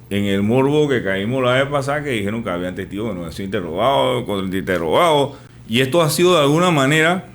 en el morbo que caímos la vez pasada, que dijeron que habían testigos que no habían sido interrogados, contrainterrogados, y esto ha sido de alguna manera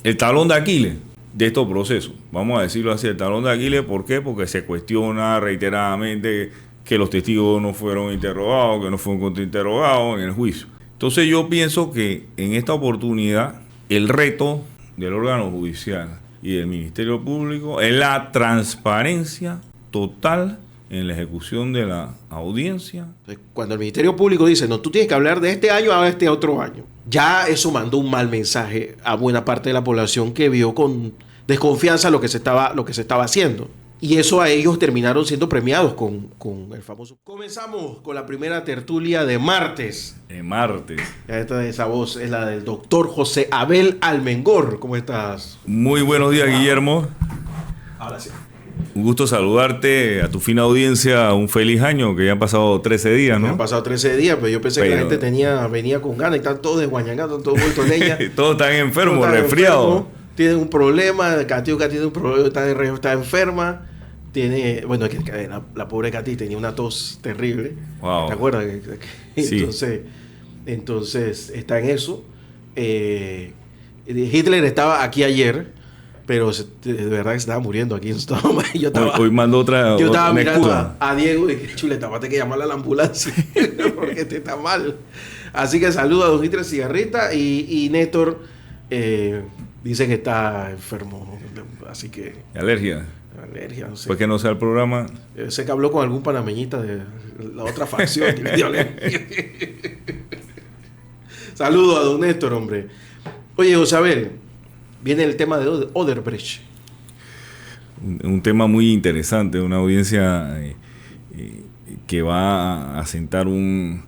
el talón de Aquiles de estos procesos. Vamos a decirlo así, el talón de Aquiles, ¿por qué? Porque se cuestiona reiteradamente que los testigos no fueron interrogados, que no fueron contrainterrogados en el juicio. Entonces yo pienso que en esta oportunidad el reto del órgano judicial y del Ministerio Público es la transparencia total en la ejecución de la audiencia. Cuando el Ministerio Público dice, no, tú tienes que hablar de este año a este otro año, ya eso mandó un mal mensaje a buena parte de la población que vio con desconfianza lo que se estaba haciendo. Y eso a ellos terminaron siendo premiados con el famoso. Comenzamos con la primera tertulia de martes. De martes. Esa voz es la del doctor José Abel Almengor. ¿Cómo estás? Muy buenos días, Guillermo. Ahora sí. Un gusto saludarte, a tu fina audiencia, un feliz año, que ya han pasado 13 días, ¿no? Han pasado 13 días, pero yo pensé que la gente venía con ganas y están todos desguañangados, están todos vueltos leña. Todos están enfermos, resfriados. Tienen un problema, Catiuca tiene un problema, está enferma. Bueno, la pobre Katy tenía una tos terrible. Wow. ¿Te acuerdas? Sí. Entonces está en eso. Hitler estaba aquí ayer, pero de verdad que se estaba muriendo aquí. Hoy mandó otra. Yo estaba mirando a Diego y dije, chuleta, vas a tener que llamarle a la ambulancia porque este está mal. Así que saludo a don Hitler Cigarrita y Néstor dice que está enfermo. Así que. Alergia, no sé. ¿Por qué no sea el programa? Sé que habló con algún panameñita de la otra facción. Saludos a don Néstor, hombre. Oye, José Abel, viene el tema de Odebrecht. Un tema muy interesante, una audiencia que va a sentar un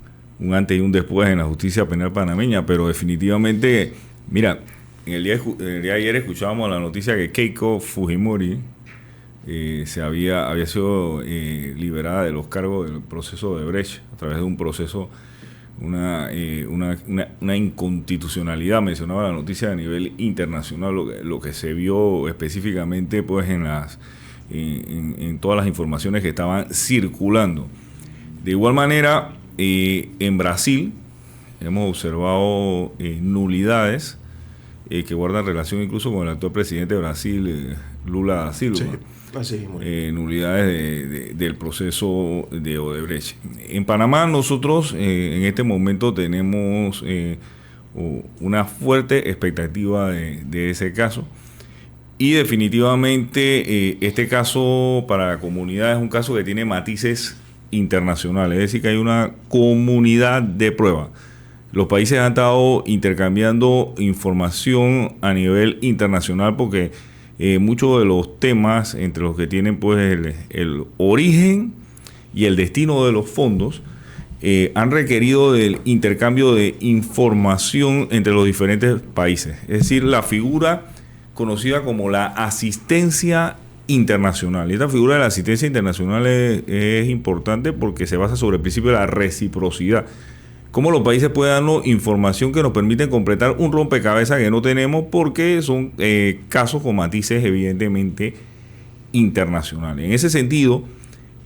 antes y un después en la justicia penal panameña, pero definitivamente, mira, en el día de ayer escuchábamos la noticia que Keiko Fujimori había sido liberada de los cargos del proceso de Odebrecht a través de un proceso, una inconstitucionalidad, mencionaba la noticia a nivel internacional, lo que se vio específicamente pues en todas las informaciones que estaban circulando. De igual manera, en Brasil hemos observado nulidades que guardan relación incluso con el actual presidente de Brasil, Lula da Silva. Sí. Nulidades del proceso de Odebrecht. En Panamá nosotros en este momento tenemos una fuerte expectativa de ese caso, y definitivamente este caso para la comunidad es un caso que tiene matices internacionales, es decir que hay una comunidad de prueba. Los países han estado intercambiando información a nivel internacional porque muchos de los temas entre los que tienen pues el origen y el destino de los fondos han requerido del intercambio de información entre los diferentes países. Es decir, la figura conocida como la asistencia internacional. Y esta figura de la asistencia internacional es importante porque se basa sobre el principio de la reciprocidad. Cómo los países pueden darnos información que nos permiten completar un rompecabezas que no tenemos porque son casos con matices evidentemente internacionales. En ese sentido,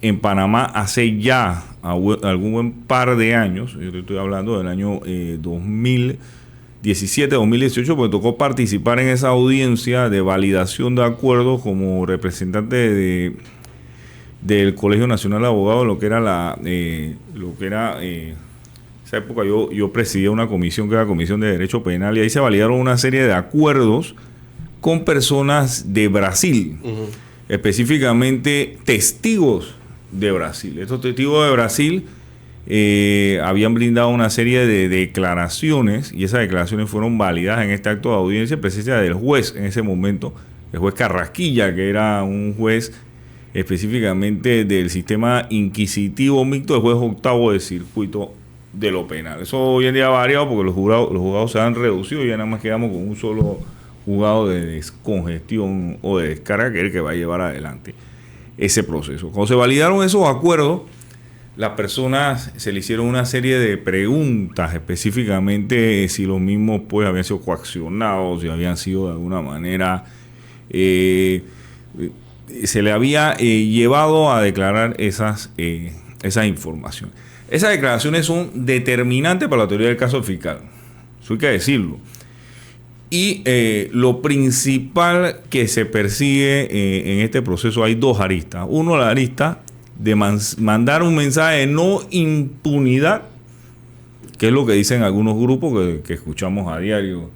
en Panamá hace ya algún buen par de años, yo te estoy hablando del año 2017, 2018, porque tocó participar en esa audiencia de validación de acuerdos como representante del Colegio Nacional de Abogados, lo que era esa época yo presidía una comisión que era la Comisión de Derecho Penal, y ahí se validaron una serie de acuerdos con personas de Brasil, específicamente testigos de Brasil. Estos testigos de Brasil habían brindado una serie de declaraciones, y esas declaraciones fueron validadas en este acto de audiencia en presencia del juez en ese momento, el juez Carrasquilla, que era un juez específicamente del sistema inquisitivo mixto, el juez octavo de circuito de lo penal. Eso hoy en día ha variado porque los juzgados se han reducido y ya nada más quedamos con un solo juzgado de descongestión o de descarga, que es el que va a llevar adelante ese proceso. Cuando se validaron esos acuerdos, las personas se le hicieron una serie de preguntas, específicamente si los mismos pues habían sido coaccionados, si habían sido de alguna manera se le había llevado a declarar esas esas informaciones. Esas declaraciones son determinantes para la teoría del caso fiscal. Eso hay que decirlo. Y lo principal que se persigue en este proceso, hay dos aristas. Uno, la arista de mandar un mensaje de no impunidad, que es lo que dicen algunos grupos que escuchamos a diario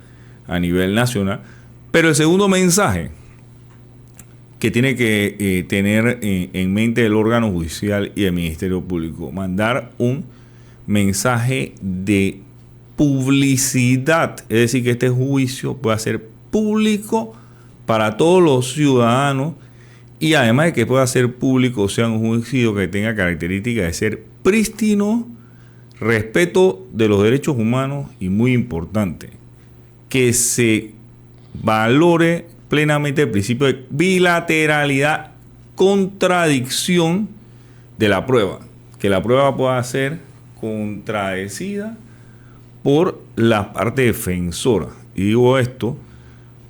a nivel nacional. Pero el segundo mensaje que tiene que tener en mente el órgano judicial y el Ministerio Público, mandar un mensaje de publicidad, es decir, que este juicio pueda ser público para todos los ciudadanos y además de que pueda ser público, sea un juicio que tenga características de ser prístino, respeto de los derechos humanos y muy importante, que se valore plenamente el principio de bilateralidad, contradicción de la prueba, que la prueba pueda ser contradecida por la parte defensora. Y digo esto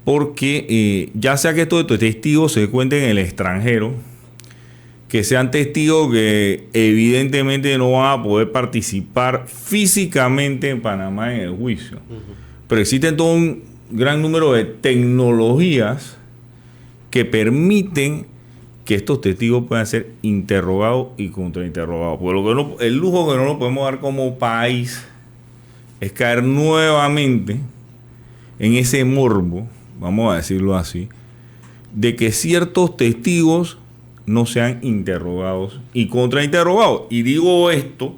porque ya sea que estos testigos se cuenten en el extranjero, que sean testigos que evidentemente no van a poder participar físicamente en Panamá en el juicio, pero existen todo un gran número de tecnologías que permiten que estos testigos puedan ser interrogados y contrainterrogados. Por lo que no, el lujo que no nos podemos dar como país es caer nuevamente en ese morbo, vamos a decirlo así, de que ciertos testigos no sean interrogados y contrainterrogados. Y digo esto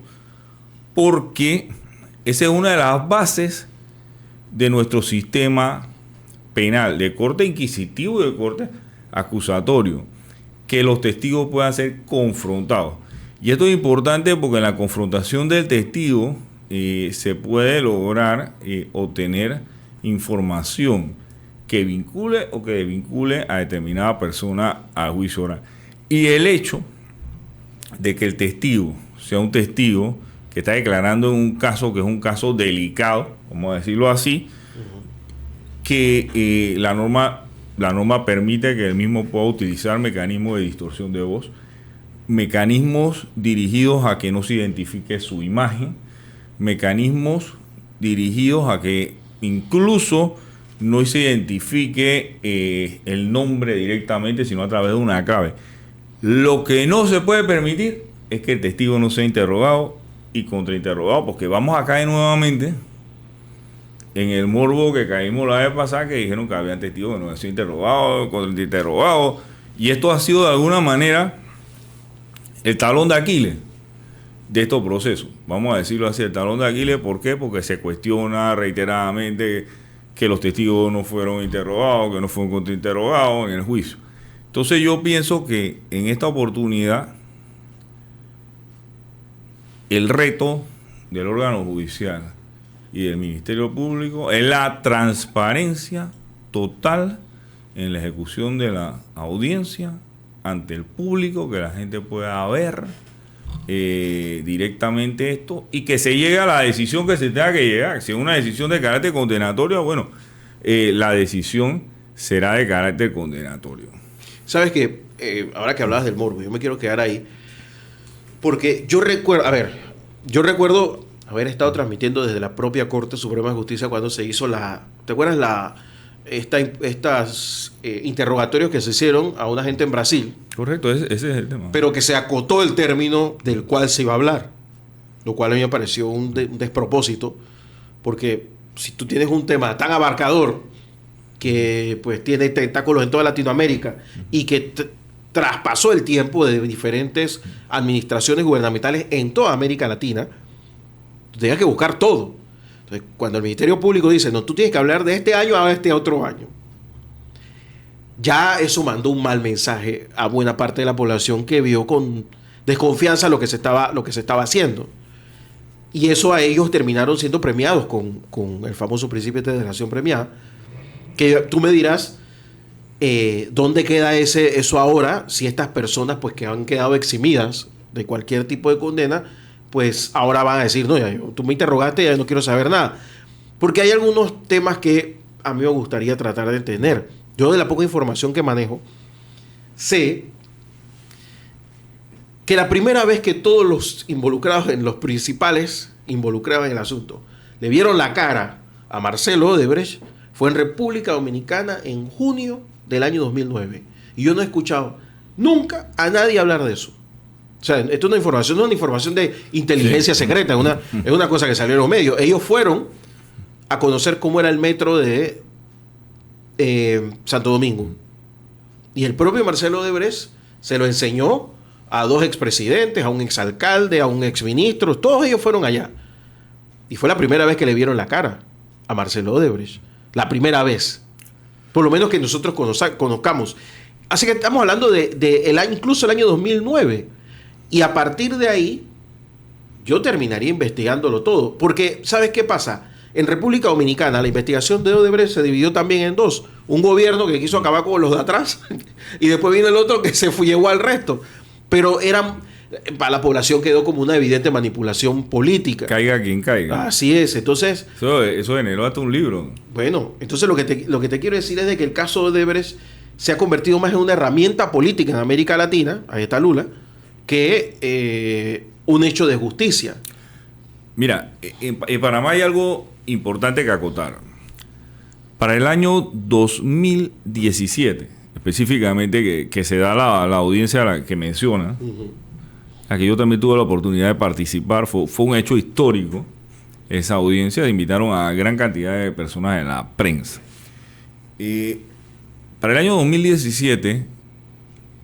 porque esa es una de las bases de nuestro sistema penal, de corte inquisitivo y de corte acusatorio, que los testigos puedan ser confrontados. Y esto es importante porque en la confrontación del testigo se puede lograr obtener información que vincule o que desvincule a determinada persona al juicio oral. Y el hecho de que el testigo sea un testigo que está declarando en un caso que es un caso delicado, vamos a decirlo así, que la norma permite que el mismo pueda utilizar mecanismos de distorsión de voz, mecanismos dirigidos a que no se identifique su imagen, mecanismos dirigidos a que incluso no se identifique el nombre directamente, sino a través de una clave. Lo que no se puede permitir es que el testigo no sea interrogado y contrainterrogado, porque vamos a caer nuevamente en el morbo que caímos la vez pasada, que dijeron que habían testigos que no habían sido interrogados, contrainterrogados, y esto ha sido de alguna manera el talón de Aquiles de estos procesos. Vamos a decirlo así, el talón de Aquiles. ¿Por qué? Porque se cuestiona reiteradamente que los testigos no fueron interrogados, que no fueron contrainterrogados en el juicio. Entonces yo pienso que en esta oportunidad el reto del órgano judicial y del Ministerio Público es la transparencia total en la ejecución de la audiencia ante el público, que la gente pueda ver directamente esto y que se llegue a la decisión que se tenga que llegar. Si es una decisión de carácter condenatorio, bueno, la decisión será de carácter condenatorio. Sabes que ahora que hablabas del morbo, yo me quiero quedar ahí porque yo recuerdo haber estado transmitiendo desde la propia Corte Suprema de Justicia cuando se hizo ¿te acuerdas estas interrogatorios que se hicieron a una gente en Brasil? Correcto, ese es el tema. Pero que se acotó el término del cual se iba a hablar, lo cual a mí me pareció un despropósito, porque si tú tienes un tema tan abarcador que pues tiene tentáculos en toda Latinoamérica y que traspasó el tiempo de diferentes administraciones gubernamentales en toda América Latina, tú tenías que buscar todo. Entonces, cuando el Ministerio Público dice, no, tú tienes que hablar de este año a este otro año, ya eso mandó un mal mensaje a buena parte de la población que vio con desconfianza lo que se estaba haciendo. Y eso a ellos terminaron siendo premiados con el famoso principio de relación premiada, que tú me dirás dónde queda eso ahora, si estas personas pues que han quedado eximidas de cualquier tipo de condena, pues ahora van a decir, no, tú me interrogaste, ya no quiero saber nada. Porque hay algunos temas que a mí me gustaría tratar de entender. Yo, de la poca información que manejo, sé que la primera vez que todos los involucrados, en los principales involucrados en el asunto, le vieron la cara a Marcelo Odebrecht fue en República Dominicana en junio del año 2009. Y yo no he escuchado nunca a nadie hablar de eso. O sea, esto no es una información de inteligencia secreta, es una cosa que salió en los medios. Ellos fueron a conocer cómo era el metro de Santo Domingo. Y el propio Marcelo Odebrecht se lo enseñó a 2 expresidentes, a un exalcalde, a un exministro. Todos ellos fueron allá. Y fue la primera vez que le vieron la cara a Marcelo Odebrecht. La primera vez. Por lo menos que nosotros conozcamos. Así que estamos hablando incluso el año 2009. Y a partir de ahí, yo terminaría investigándolo todo. Porque, ¿sabes qué pasa? En República Dominicana, la investigación de Odebrecht se dividió también en 2. Un gobierno que quiso acabar con los de atrás y después vino el otro que llevó al resto. Pero para la población quedó como una evidente manipulación política. Caiga quien caiga. Así es. Entonces... Eso generó hasta un libro. Bueno, entonces lo que te quiero decir es de que el caso de Odebrecht se ha convertido más en una herramienta política en América Latina, ahí está Lula, que un hecho de justicia. Mira, en Panamá hay algo importante que acotar. Para el año 2017, específicamente, que se da la audiencia a la que menciona, a que yo también tuve la oportunidad de participar, fue un hecho histórico. Esa audiencia invitaron a gran cantidad de personas de la prensa. Para el año 2017,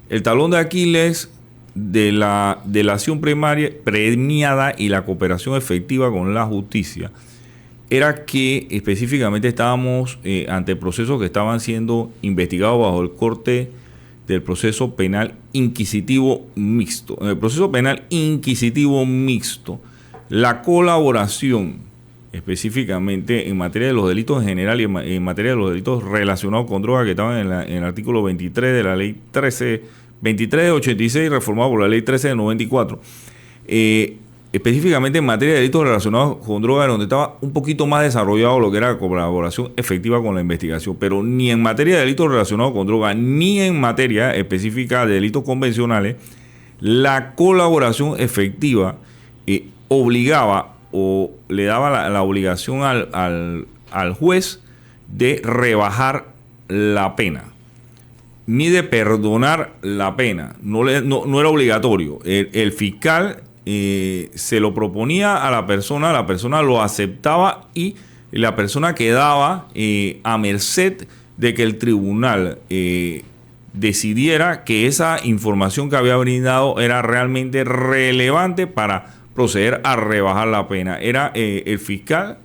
el talón de Aquiles de la delación premiada y la cooperación efectiva con la justicia era que específicamente estábamos ante procesos que estaban siendo investigados bajo el corte del proceso penal inquisitivo mixto. En el proceso penal inquisitivo mixto, la colaboración específicamente en materia de los delitos en general y en materia de los delitos relacionados con drogas que estaban en el artículo 23 de la ley 23 de 86, reformado por la ley 13 de 94. Específicamente en materia de delitos relacionados con drogas, donde estaba un poquito más desarrollado lo que era la colaboración efectiva con la investigación, pero ni en materia de delitos relacionados con drogas, ni en materia específica de delitos convencionales, la colaboración efectiva obligaba o le daba la obligación al juez de rebajar la pena, ni de perdonar la pena. No era obligatorio. El fiscal se lo proponía a la persona lo aceptaba y la persona quedaba a merced de que el tribunal decidiera que esa información que había brindado era realmente relevante para proceder a rebajar la pena. Era el fiscal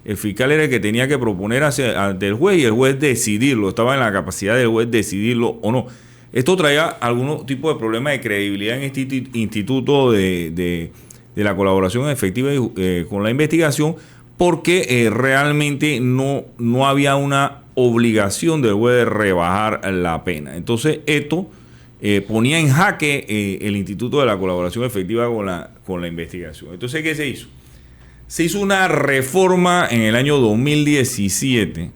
era el que tenía que proponer ante el juez y el juez decidirlo. Estaba en la capacidad del juez decidirlo o no. Esto traía algún tipo de problema de credibilidad en este instituto de la colaboración efectiva con la investigación, porque realmente no había una obligación del juez de rebajar la pena. Entonces esto ponía en jaque el instituto de la colaboración efectiva con la investigación. Entonces, ¿qué se hizo? Se hizo una reforma en el año 2017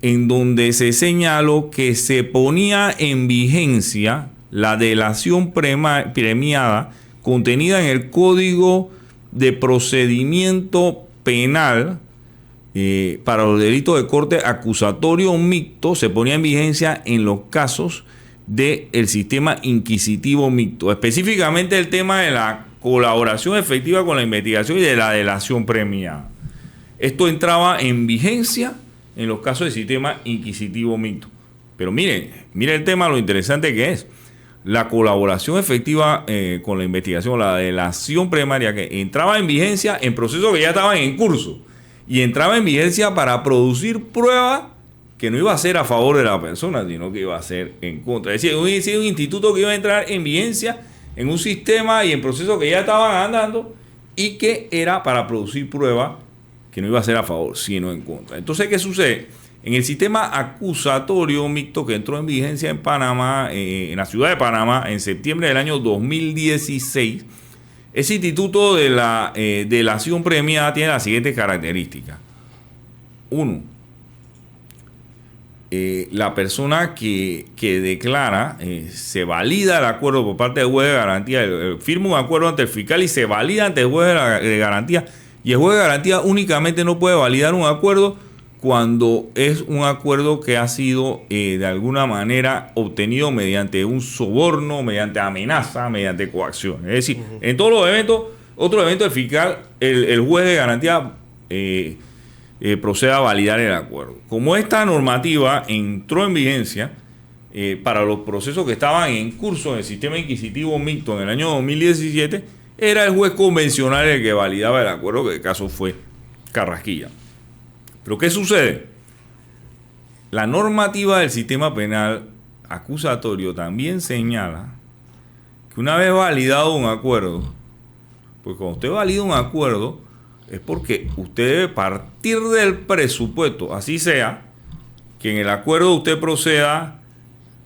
en donde se señaló que se ponía en vigencia la delación premiada contenida en el Código de Procedimiento Penal para los delitos de corte acusatorio mixto. Se ponía en vigencia en los casos del sistema inquisitivo mixto, específicamente el tema de la colaboración efectiva con la investigación y de la delación premiada. Esto entraba en vigencia en los casos del sistema inquisitivo mixto. Pero mire el tema, lo interesante que es. La colaboración efectiva con la investigación, la delación primaria, que entraba en vigencia en procesos que ya estaban en curso y entraba en vigencia para producir pruebas que no iba a ser a favor de la persona, sino que iba a ser en contra. Es decir, un instituto que iba a entrar en vigencia en un sistema y en procesos que ya estaban andando y que era para producir pruebas que no iba a ser a favor, sino en contra. Entonces, ¿qué sucede? En el sistema acusatorio mixto que entró en vigencia en Panamá, en la ciudad de Panamá, en septiembre del año 2016, ese instituto de la delación premiada tiene las siguientes características. 1. la persona que declara, se valida el acuerdo por parte del juez de garantía, firma un acuerdo ante el fiscal y se valida ante el juez de garantía, y el juez de garantía únicamente no puede validar un acuerdo cuando es un acuerdo que ha sido de alguna manera obtenido mediante un soborno, mediante amenaza, mediante coacción. Es decir, en todos los eventos, otro evento del fiscal, el juez de garantía procede a validar el acuerdo. Como esta normativa entró en vigencia para los procesos que estaban en curso en el sistema inquisitivo mixto en el año 2017, era el juez convencional el que validaba el acuerdo, que el caso fue Carrasquilla. Pero ¿qué sucede? La normativa del sistema penal acusatorio también señala que una vez validado un acuerdo, pues cuando usted valida un acuerdo, es porque usted debe partir del presupuesto, así sea, que en el acuerdo usted proceda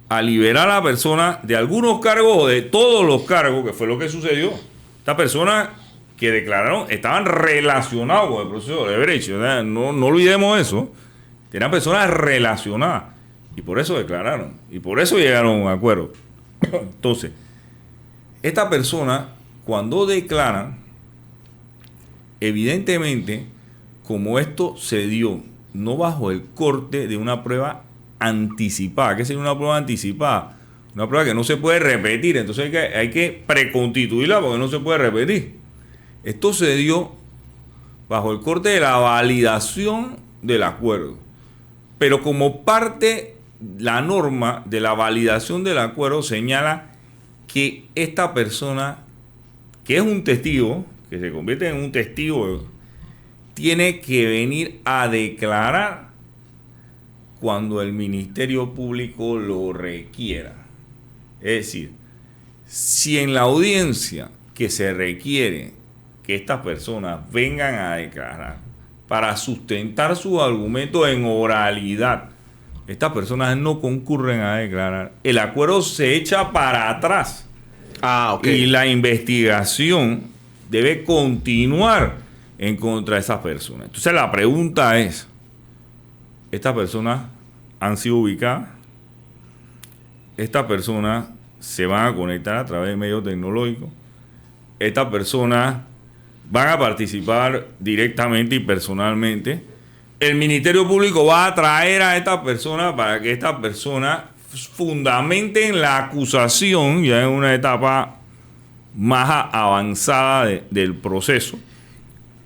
a liberar a la persona de algunos cargos o de todos los cargos, que fue lo que sucedió. Estas personas que declararon estaban relacionados con el proceso de Brecht, ¿verdad? No olvidemos eso. Eran personas relacionadas y por eso declararon y por eso llegaron a un acuerdo. Entonces, esta persona, cuando declaran, evidentemente, como esto se dio no bajo el corte de una prueba anticipada. ¿Qué sería una prueba anticipada? Una prueba que no se puede repetir. Entonces hay que preconstituirla porque no se puede repetir. Esto se dio bajo el corte de la validación del acuerdo. Pero como parte, la norma de la validación del acuerdo señala que esta persona, que es un testigo, que se convierte en un testigo, tiene que venir a declarar cuando el Ministerio Público lo requiera. Es decir, si en la audiencia que se requiere que estas personas vengan a declarar para sustentar sus argumentos en oralidad, estas personas no concurren a declarar, el acuerdo se echa para atrás. Y la investigación debe continuar en contra de esas personas. Entonces la pregunta es, ¿estas personas han sido ubicadas? ¿Estas personas se van a conectar a través de medios tecnológicos? ¿Estas personas van a participar directamente y personalmente? El Ministerio Público va a traer a estas personas para que estas personas fundamenten la acusación ya en una etapa más avanzada del proceso.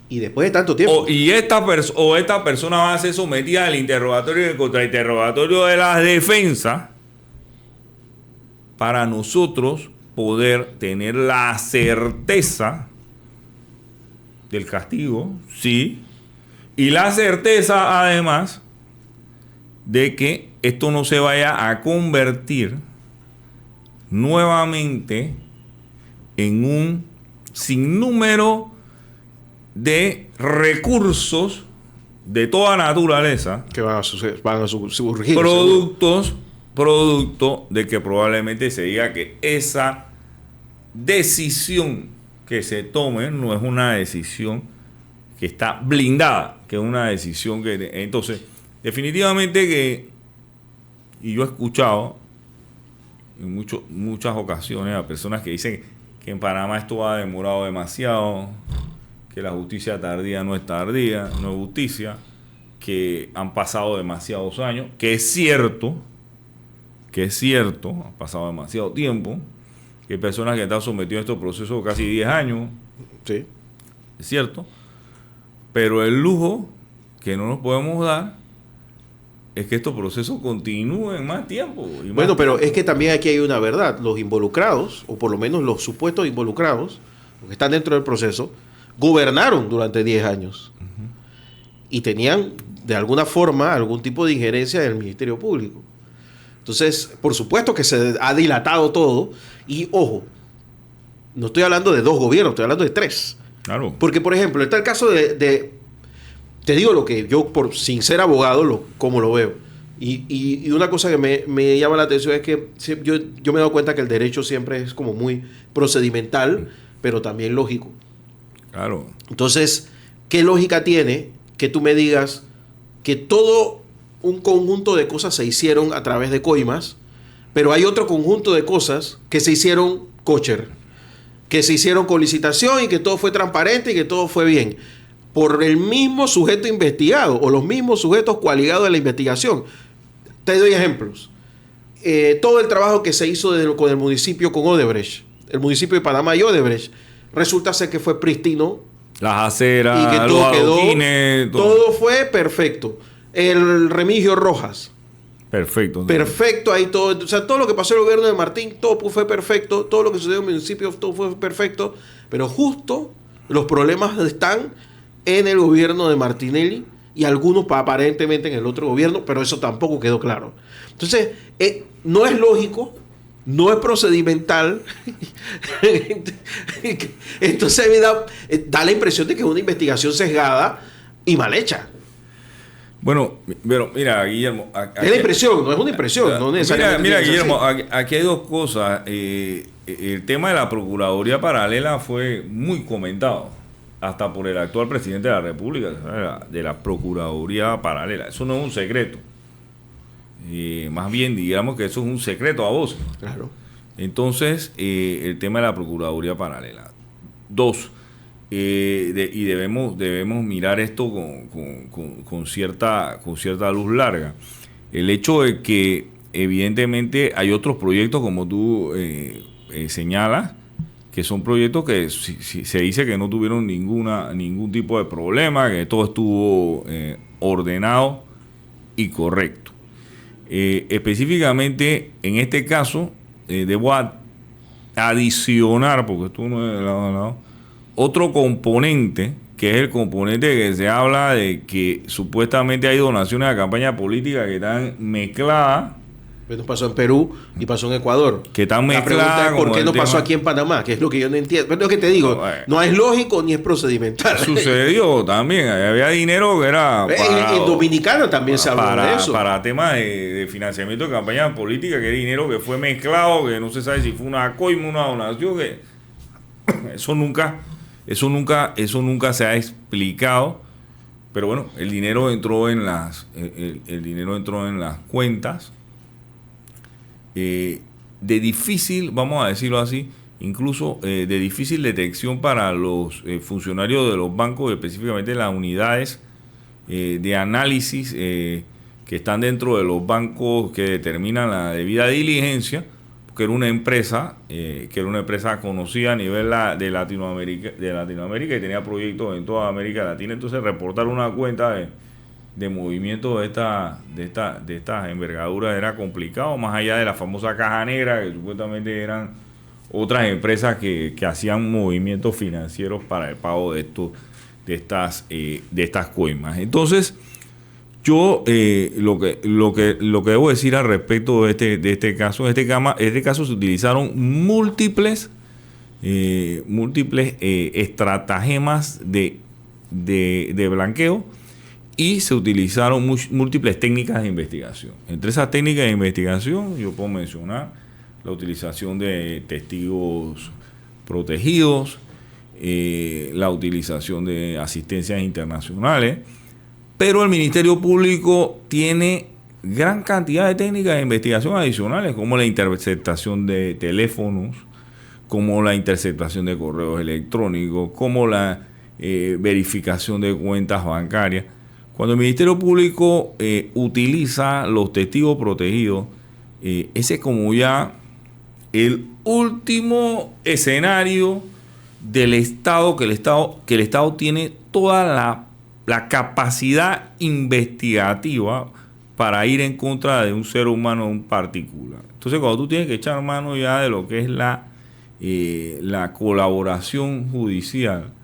Y después de tanto tiempo. Esta persona va a ser sometida al interrogatorio y al contrainterrogatorio de la defensa para nosotros poder tener la certeza del castigo, sí, y la certeza además de que esto no se vaya a convertir nuevamente en un sinnúmero de recursos de toda naturaleza que van a surgir producto de que probablemente se diga que esa decisión que se tome no es una decisión que está blindada, que es una decisión que... Entonces, definitivamente que, y yo he escuchado en muchas ocasiones a personas que dicen que en Panamá esto ha demorado demasiado, que la justicia tardía no es tardía, no es justicia, que han pasado demasiados años, que es cierto, ha pasado demasiado tiempo, que hay personas que están sometidas a estos procesos casi 10 años, sí, es cierto, pero el lujo que no nos podemos dar es que estos procesos continúen más tiempo. Bueno, pero es que también aquí hay una verdad. Los involucrados, o por lo menos los supuestos involucrados, los que están dentro del proceso, gobernaron durante 10 años. Uh-huh. Y tenían, de alguna forma, algún tipo de injerencia en el Ministerio Público. Entonces, por supuesto que se ha dilatado todo. Y, ojo, no estoy hablando de 2 gobiernos, estoy hablando de 3. Claro. Porque, por ejemplo, está el caso de te digo lo que yo, sin ser abogado, como lo veo. Y una cosa que me llama la atención es que yo me he dado cuenta que el derecho siempre es como muy procedimental, pero también lógico. Claro. Entonces, ¿qué lógica tiene que tú me digas que todo un conjunto de cosas se hicieron a través de coimas, pero hay otro conjunto de cosas que se hicieron kosher, que se hicieron con licitación y que todo fue transparente y que todo fue bien, por el mismo sujeto investigado o los mismos sujetos coaligados de la investigación. Te doy ejemplos. Todo el trabajo que se hizo con el municipio, con Odebrecht, el municipio de Panamá y Odebrecht, resulta ser que fue prístino. Las aceras, Y que los todo quedó, adoquines, todo fue perfecto. El Remigio Rojas, perfecto. perfecto ahí todo. O sea, todo lo que pasó en el gobierno de Martín, todo fue perfecto. Todo lo que sucedió en el municipio, todo fue perfecto. Pero justo los problemas están en el gobierno de Martinelli y algunos aparentemente en el otro gobierno, pero eso tampoco quedó claro. Entonces, no es lógico, no es procedimental. Entonces da la impresión de que es una investigación sesgada y mal hecha. Bueno, pero mira, Guillermo. Es la impresión, no es una impresión. No necesariamente mira, tiene que ser Guillermo, así. aquí hay dos cosas. El tema de la Procuraduría Paralela fue muy comentado, hasta por el actual presidente de la República, ¿sabes? De la Procuraduría Paralela. Eso no es un secreto. Más bien, digamos que eso es un secreto a voces. Claro. Entonces, el tema de la Procuraduría Paralela. Dos, y debemos mirar esto con cierta luz larga. El hecho de que evidentemente hay otros proyectos, como tú señalas, que son proyectos que se dice que no tuvieron ningún tipo de problema, que todo estuvo ordenado y correcto. Específicamente en este caso, debo adicionar, porque esto no es de lado a lado, otro componente, que es el componente que se habla de que supuestamente hay donaciones a campaña política que están mezcladas. Eso pasó en Perú y pasó en Ecuador. Que están La pregunta mezcladas. es por qué no pasó aquí en Panamá, que es lo que yo no entiendo. Pero es lo que te digo, no es lógico ni es procedimental. Sucedió también, había dinero que era en Dominicana también se habló de eso. Para temas de financiamiento de campaña política, que era dinero que fue mezclado, que no se sabe si fue una coima, una donación, que eso nunca se ha explicado. Pero bueno, el dinero entró en las cuentas de difícil, vamos a decirlo así, incluso de difícil detección para los funcionarios de los bancos, específicamente las unidades de análisis que están dentro de los bancos que determinan la debida diligencia, que era una empresa conocida a nivel de Latinoamérica y tenía proyectos en toda América Latina. Entonces reportar una cuenta de movimiento de estas envergaduras era complicado, más allá de la famosa caja negra, que supuestamente eran otras empresas que hacían movimientos financieros para el pago de estas coimas. Entonces, yo lo que debo decir al respecto de este caso, en este caso se utilizaron múltiples estratagemas de blanqueo, y se utilizaron múltiples técnicas de investigación. Entre esas técnicas de investigación yo puedo mencionar la utilización de testigos protegidos, la utilización de asistencias internacionales, pero el Ministerio Público tiene gran cantidad de técnicas de investigación adicionales, como la interceptación de teléfonos, como la interceptación de correos electrónicos, como la verificación de cuentas bancarias. Cuando el Ministerio Público utiliza los testigos protegidos, ese es como ya el último escenario del Estado, que el Estado tiene toda la capacidad investigativa para ir en contra de un ser humano en particular. Entonces, cuando tú tienes que echar mano ya de lo que es la colaboración judicial,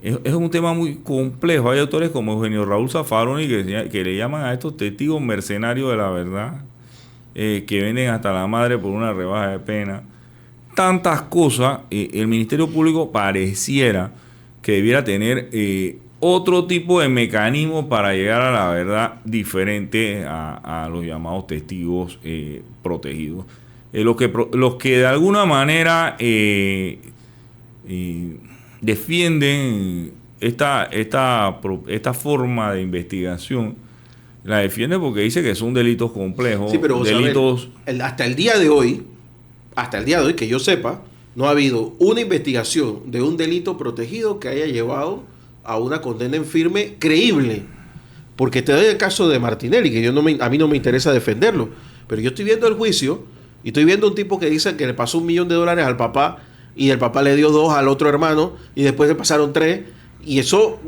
es un tema muy complejo. Hay autores como Eugenio Raúl Zaffaroni que le llaman a estos testigos mercenarios de la verdad, que venden hasta la madre por una rebaja de pena. Tantas cosas. El Ministerio Público pareciera que debiera tener otro tipo de mecanismo para llegar a la verdad diferente a los llamados testigos protegidos. Los que de alguna manera defienden esta forma de investigación la defiende porque dice que son delitos complejos, Sí, pero delitos... hasta el día de hoy, que yo sepa, no ha habido una investigación de un delito protegido que haya llevado a una condena en firme creíble. Porque te doy el caso de Martinelli, que a mí no me interesa defenderlo, pero yo estoy viendo el juicio y estoy viendo un tipo que dice que le pasó $1 millón al papá y el papá le dio 2 al otro hermano y después le pasaron 3, y eso,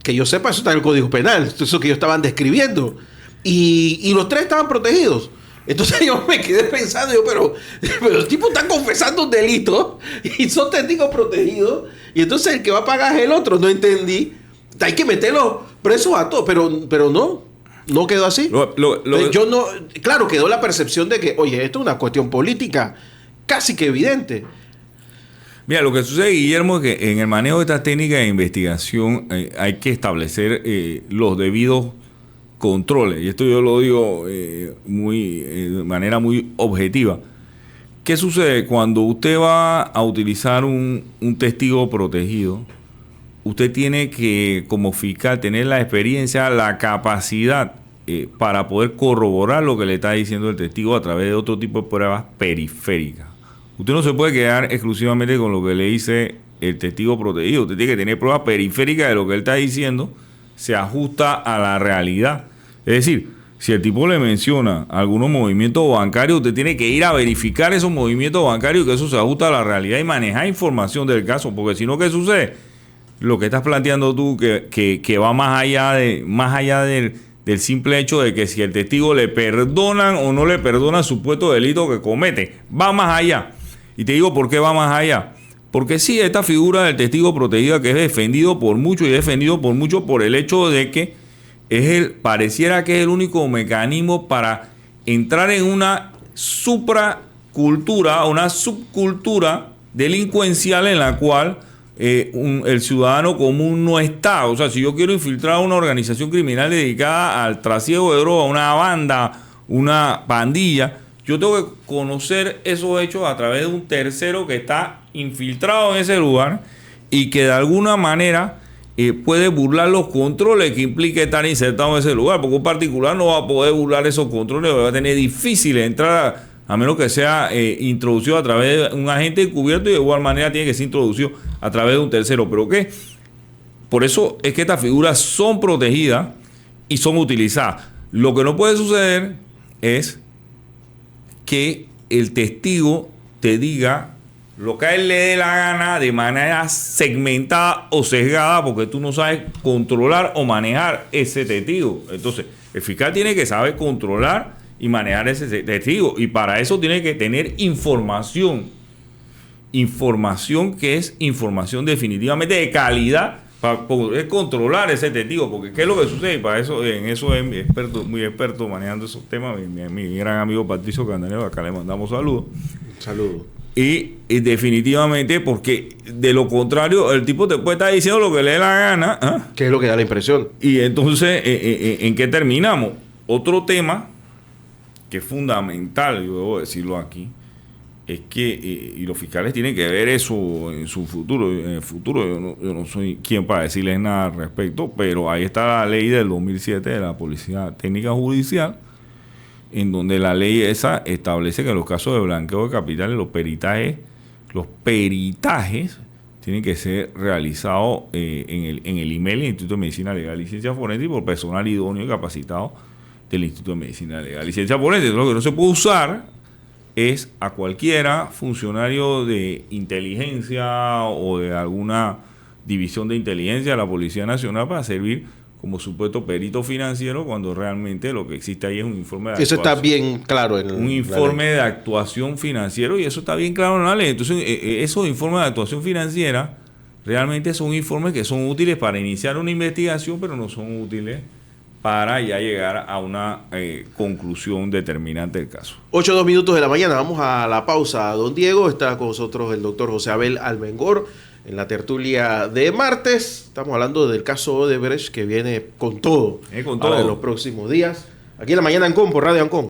que yo sepa, eso está en el Código Penal, eso que ellos estaban describiendo, y los 3 estaban protegidos. Entonces yo me quedé pensando, pero el tipo está confesando un delito y son testigos protegidos, y entonces el que va a pagar es el otro. No entendí. Hay que meterlos presos a todos, pero no quedó así. Yo no, claro, quedó la percepción de que, oye, esto es una cuestión política casi que evidente. Mira, lo que sucede, Guillermo, es que en el manejo de estas técnicas de investigación hay que establecer los debidos controles. Y esto yo lo digo de manera muy objetiva. ¿Qué sucede? Cuando usted va a utilizar un testigo protegido, usted tiene que, como fiscal, tener la experiencia, la capacidad para poder corroborar lo que le está diciendo el testigo a través de otro tipo de pruebas periféricas. Usted no se puede quedar exclusivamente con lo que le dice el testigo protegido. Usted tiene que tener pruebas periféricas de lo que él está diciendo, se ajusta a la realidad. Es decir, si el tipo le menciona algunos movimientos bancarios, usted tiene que ir a verificar esos movimientos bancarios, que eso se ajusta a la realidad y manejar información del caso, porque si no, ¿qué sucede? Lo que estás planteando tú, que va más allá del simple hecho de que si el testigo le perdonan o no le perdonan supuesto delito que comete, va más allá. Y te digo por qué va más allá. Porque sí, esta figura del testigo protegido, que es defendido por muchos y defendido por muchos por el hecho de que pareciera que es el único mecanismo para entrar en una supracultura, una subcultura delincuencial en la cual el ciudadano común no está. O sea, si yo quiero infiltrar una organización criminal dedicada al trasiego de droga, una banda, una pandilla, yo tengo que conocer esos hechos a través de un tercero que está infiltrado en ese lugar y que de alguna manera puede burlar los controles que implica estar insertado en ese lugar, porque un particular no va a poder burlar esos controles, va a tener difícil entrar a menos que sea introducido a través de un agente encubierto, y de igual manera tiene que ser introducido a través de un tercero. ¿Pero qué? Por eso es que estas figuras son protegidas y son utilizadas. Lo que no puede suceder es que el testigo te diga lo que a él le dé la gana de manera segmentada o sesgada, porque tú no sabes controlar o manejar ese testigo. Entonces, el fiscal tiene que saber controlar y manejar ese testigo, y para eso tiene que tener información que es información definitivamente de calidad para poder controlar ese testigo, porque ¿qué es lo que sucede? Para eso, en eso es muy experto manejando esos temas mi gran amigo Patricio Candanero, acá le mandamos saludos. Saludos. Y definitivamente, porque de lo contrario, el tipo te puede estar diciendo lo que le dé la gana. ¿Ah? ¿Qué es lo que da la impresión? Y entonces, ¿en qué terminamos? Otro tema que es fundamental, yo debo decirlo aquí, es que y los fiscales tienen que ver eso en su futuro. En el futuro yo no soy quien para decirles nada al respecto, pero ahí está la ley del 2007 de la Policía Técnica Judicial, en donde la ley esa establece que en los casos de blanqueo de capitales los peritajes tienen que ser realizados en el IMEL, el Instituto de Medicina Legal y Ciencia Forense, y por personal idóneo y capacitado del Instituto de Medicina Legal y Ciencia Forense. Lo que no se puede usar es a cualquiera funcionario de inteligencia o de alguna división de inteligencia de la Policía Nacional para servir como supuesto perito financiero, cuando realmente lo que existe ahí es un informe de actuación. Eso está bien claro en un informe de actuación financiero, y eso está bien claro en la ley. Entonces, esos informes de actuación financiera realmente son informes que son útiles para iniciar una investigación, pero no son útiles para ya llegar a una conclusión determinante del caso. 8:02 minutos de la mañana, vamos a la pausa. Don Diego, está con nosotros el doctor José Abel Almengor en la tertulia de martes. Estamos hablando del caso Odebrecht, que viene con todo, con todo en los próximos días. Aquí en la mañana Ancon, por Radio Ancon.